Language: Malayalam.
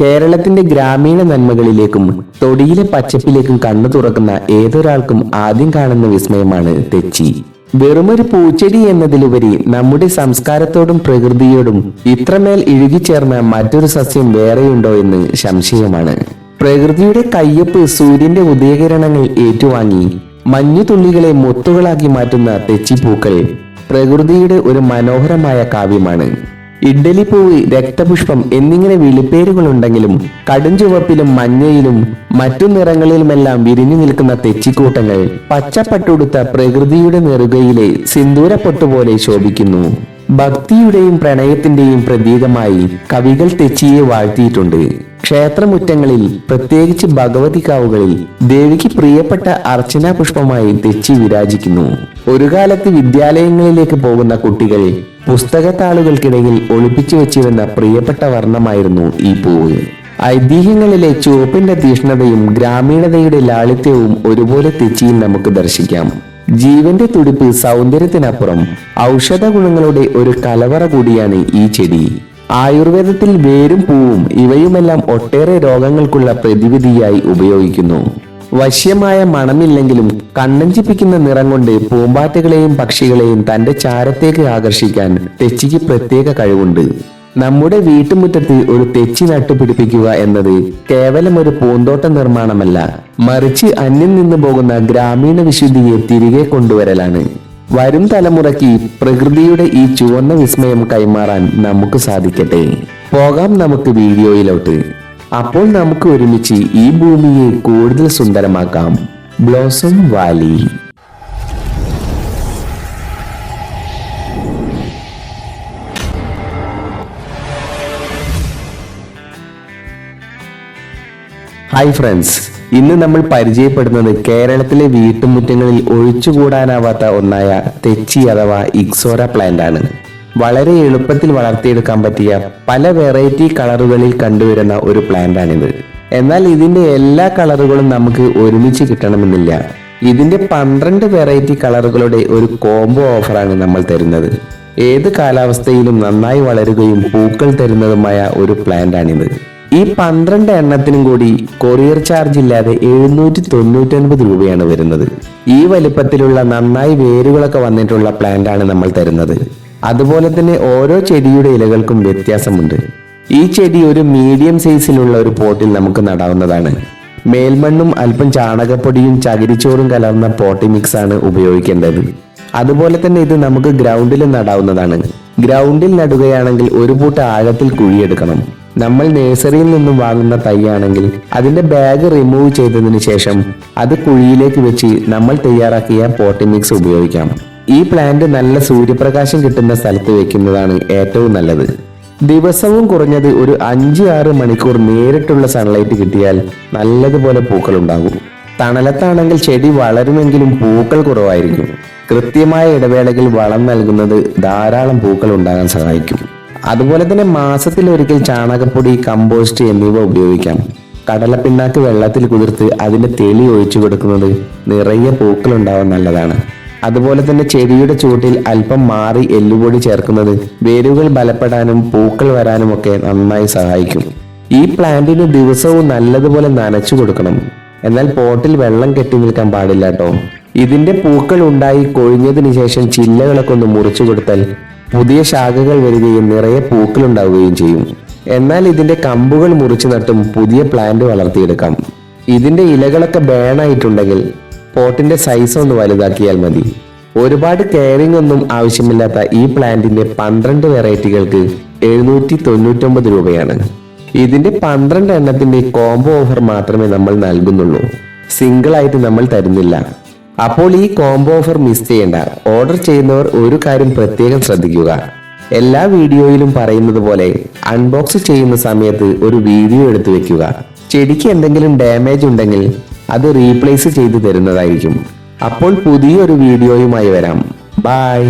കേരളത്തിന്റെ ഗ്രാമീണ നന്മകളിലേക്കും തൊടിയിലെ പച്ചപ്പിലേക്കും കണ്ണു തുറക്കുന്ന ഏതൊരാൾക്കും ആദ്യം കാണുന്ന വിസ്മയമാണ് തെച്ചി. വെറുമൊരു പൂച്ചെടി എന്നതിലുപരി നമ്മുടെ സംസ്കാരത്തോടും പ്രകൃതിയോടും ഇത്രമേൽ ഇഴുകിച്ചേർന്ന മറ്റൊരു സസ്യം വേറെയുണ്ടോ എന്ന് സംശയമാണ്. പ്രകൃതിയുടെ കയ്യൊപ്പ് സൂര്യന്റെ ഉദയകിരണങ്ങൾ ഏറ്റുവാങ്ങി മഞ്ഞുതുള്ളികളെ മുത്തുകളാക്കി മാറ്റുന്ന തെച്ചിപ്പൂക്കൾ പ്രകൃതിയുടെ ഒരു മനോഹരമായ കാവ്യമാണ്. ഇഡ്ഡലിപ്പൂവ്, രക്തപുഷ്പം എന്നിങ്ങനെ വിളിപ്പേരുകളുണ്ടെങ്കിലും കടുംചുവപ്പിലും മഞ്ഞയിലും മറ്റു നിറങ്ങളിലുമെല്ലാം വിരിഞ്ഞു നിൽക്കുന്ന തെച്ചിക്കൂട്ടങ്ങൾ പച്ചപ്പട്ടുടുത്ത പ്രകൃതിയുടെ നെറുകയിലെ സിന്ദൂരപ്പൊട്ടുപോലെ ശോഭിക്കുന്നു. ഭക്തിയുടെയും പ്രണയത്തിന്റെയും പ്രതീകമായി കവികൾ തെച്ചിയെ വാഴ്ത്തിയിട്ടുണ്ട്. ക്ഷേത്രമുറ്റങ്ങളിൽ, പ്രത്യേകിച്ച് ഭഗവതികാവുകളിൽ ദേവിക്ക് പ്രിയപ്പെട്ട അർച്ചനാ പുഷ്പമായി തെച്ചി വിരാജിക്കുന്നു. ഒരു കാലത്ത് വിദ്യാലയങ്ങളിലേക്ക് പോകുന്ന കുട്ടികൾ പുസ്തകത്താളുകൾക്കിടയിൽ ഒളിപ്പിച്ചു വെച്ചിരുന്ന പ്രിയപ്പെട്ട വർണ്ണമായിരുന്നു ഈ പൂവ്. ഐതിഹ്യങ്ങളിലെ ചുവപ്പിന്റെ തീഷ്ണതയും ഗ്രാമീണതയുടെ ലാളിത്യവും ഒരുപോലെ തെച്ചിയിൽ നമുക്ക് ദർശിക്കാം. ജീവന്റെ തുടിപ്പ് സൗന്ദര്യത്തിനപ്പുറം ഔഷധ ഗുണങ്ങളുടെ ഒരു കലവറ കൂടിയാണ് ഈ ചെടി. ആയുർവേദത്തിൽ വേരും പൂവും ഇവയുമെല്ലാം ഒട്ടേറെ രോഗങ്ങൾക്കുള്ള പ്രതിവിധിയായി ഉപയോഗിക്കുന്നു. വശ്യമായ മണമില്ലെങ്കിലും കണ്ണഞ്ചിപ്പിക്കുന്ന നിറം കൊണ്ട് പൂമ്പാറ്റകളെയും പക്ഷികളെയും തന്റെ ചാരത്തേക്ക് ആകർഷിക്കാൻ തെച്ചിക്ക് പ്രത്യേക കഴിവുണ്ട്. നമ്മുടെ വീട്ടുമുറ്റത്ത് ഒരു തെച്ചി നട്ടുപിടിപ്പിക്കുക എന്നത് കേവലം ഒരു പൂന്തോട്ട നിർമ്മാണമല്ല, മറിച്ച് അന്യം നിന്നു പോകുന്ന ഗ്രാമീണ വിശുദ്ധിയെ തിരികെ കൊണ്ടുവരലാണ്. വരും തലമുറയ്ക്ക് പ്രകൃതിയുടെ ഈ ചുവന്ന വിസ്മയം കൈമാറാൻ നമുക്ക് സാധിക്കട്ടെ. പോകാം നമുക്ക് വീഡിയോയിലോട്ട്. അപ്പോൾ നമുക്ക് ഒരുമിച്ച് ഈ ഭൂമിയെ കൂടുതൽ സുന്ദരമാക്കാം. Blossom valley. ഹായ് ഫ്രണ്ട്സ്, ഇന്ന് നമ്മൾ പരിചയപ്പെടുന്നത് കേരളത്തിലെ വീട്ടുമുറ്റങ്ങളിൽ ഒഴിച്ചുകൂടാനാവാത്ത ഒന്നായ തെച്ചി അഥവാ ഇക്സോറ പ്ലാന്റ് ആണ്. വളരെ എളുപ്പത്തിൽ വളർത്തിയെടുക്കാൻ പറ്റിയ പല വെറൈറ്റി കളറുകളിൽ കണ്ടുവരുന്ന ഒരു പ്ലാന്റ് ആണിത്. എന്നാൽ ഇതിന്റെ എല്ലാ കളറുകളും നമുക്ക് ഒരുമിച്ച് കിട്ടണമെന്നില്ല. ഇതിന്റെ 12 വെറൈറ്റി കളറുകളുടെ ഒരു കോംബോ ഓഫറാണ് നമ്മൾ തരുന്നത്. ഏത് കാലാവസ്ഥയിലും നന്നായി വളരുകയും പൂക്കൾ തരുന്നതുമായ ഒരു പ്ലാന്റ് ആണിത്. ഈ 12 എണ്ണത്തിനും കൂടി കൊറിയർ ചാർജ് ഇല്ലാതെ 799 രൂപയാണ് വരുന്നത്. ഈ വലിപ്പത്തിലുള്ള നന്നായി വേരുകളൊക്കെ വന്നിട്ടുള്ള പ്ലാന്റ് ആണ് നമ്മൾ തരുന്നത്. അതുപോലെ തന്നെ ഓരോ ചെടിയുടെ ഇലകൾക്കും വ്യത്യാസമുണ്ട്. ഈ ചെടി ഒരു മീഡിയം സൈസിലുള്ള ഒരു പോട്ടിൽ നമുക്ക് നടാവുന്നതാണ്. മേൽമണ്ണും അല്പം ചാണകപ്പൊടിയും ചകിരിച്ചോറും കലർന്ന പോട്ടി മിക്സ് ആണ് ഉപയോഗിക്കേണ്ടത്. അതുപോലെ തന്നെ ഇത് നമുക്ക് ഗ്രൗണ്ടിൽ നടാവുന്നതാണ്. ഗ്രൗണ്ടിൽ നടുകയാണെങ്കിൽ ഒരു പൂട്ട് ആഴത്തിൽ കുഴിയെടുക്കണം. നമ്മൾ നഴ്സറിയിൽ നിന്നും വാങ്ങുന്ന തൈയാണെങ്കിൽ അതിന്റെ ബാഗ് റിമൂവ് ചെയ്തതിനു ശേഷം അത് കുഴിയിലേക്ക് വെച്ച് നമ്മൾ തയ്യാറാക്കിയ പോട്ടി മിക്സ് ഉപയോഗിക്കാം. ഈ പ്ലാന്റ് നല്ല സൂര്യപ്രകാശം കിട്ടുന്ന സ്ഥലത്ത് വെക്കുന്നതാണ് ഏറ്റവും നല്ലത്. ദിവസവും കുറഞ്ഞത് ഒരു 5-6 മണിക്കൂർ നേരിട്ടുള്ള സൺലൈറ്റ് കിട്ടിയാൽ നല്ലതുപോലെ പൂക്കൾ ഉണ്ടാകും. തണലത്താണെങ്കിൽ ചെടി വളരുമെങ്കിലും പൂക്കൾ കുറവായിരിക്കും. കൃത്യമായ ഇടവേളയിൽ വളം നൽകുന്നത് ധാരാളം പൂക്കൾ ഉണ്ടാകാൻ സഹായിക്കും. അതുപോലെ തന്നെ മാസത്തിലൊരിക്കൽ ചാണകപ്പൊടി, കമ്പോസ്റ്റ് എന്നിവ ഉപയോഗിക്കാം. കടലപ്പിണ്ണാക്ക് വെള്ളത്തിൽ കുതിർത്ത് അതിന്റെ തെളി ഒഴിച്ചു കൊടുക്കുന്നത് നിറയെ പൂക്കൾ ഉണ്ടാവാൻ നല്ലതാണ്. അതുപോലെ തന്നെ ചെടിയുടെ ചൂട്ടിൽ അല്പം മാറി എല്ലുപൊടി ചേർക്കുന്നത് വേരുകൾ ബലപ്പെടാനും പൂക്കൾ വരാനും ഒക്കെ നന്നായി സഹായിക്കും. ഈ പ്ലാന്റിന് ദിവസവും നല്ലതുപോലെ നനച്ചു കൊടുക്കണം. എന്നാൽ പോട്ടിൽ വെള്ളം കെട്ടി നിൽക്കാൻ പാടില്ല കേട്ടോ. ഇതിന്റെ പൂക്കൾ ഉണ്ടായി കൊഴിഞ്ഞതിന് ശേഷം ചില്ലകളൊക്കെ ഒന്ന് മുറിച്ചു കൊടുത്താൽ പുതിയ ശാഖകൾ വരികയും നിറയെ പൂക്കൾ ഉണ്ടാവുകയും ചെയ്യും. എന്നാൽ ഇതിന്റെ കമ്പുകൾ മുറിച്ചു നട്ടും പുതിയ പ്ലാന്റ് വളർത്തിയെടുക്കാം. ഇതിന്റെ ഇലകളൊക്കെ ബേണായിട്ടുണ്ടെങ്കിൽ പോട്ടിന്റെ സൈസ് ഒന്ന് വലുതാക്കിയാൽ മതി. ഒരുപാട് കെയറിംഗ് ഒന്നും ആവശ്യമില്ലാത്ത ഈ പ്ലാന്റിന്റെ 12 വെറൈറ്റികൾക്ക് 799 രൂപയാണ്. ഇതിന്റെ 12 എണ്ണത്തിന്റെ കോംബോ ഓഫർ മാത്രമേ നമ്മൾ നൽകുന്നുള്ളൂ. സിംഗിൾ ആയിട്ട് നമ്മൾ തരുന്നില്ല. അപ്പോൾ ഈ കോംബോ ഓഫർ മിസ് ചെയ്യേണ്ട. ഓർഡർ ചെയ്യുന്നവർ ഒരു കാര്യം പ്രത്യേകം ശ്രദ്ധിക്കുക. എല്ലാ വീഡിയോയിലും പറയുന്നത് പോലെ അൺബോക്സ് ചെയ്യുന്ന സമയത്ത് ഒരു വീഡിയോ എടുത്തു വെക്കുക. ചെടിക്ക് എന്തെങ്കിലും ഡാമേജ് ഉണ്ടെങ്കിൽ അത് റീപ്ലേസ് ചെയ്തു തരുന്നതായിരിക്കും. അപ്പോൾ പുതിയൊരു വീഡിയോയുമായി വരാം. ബൈ.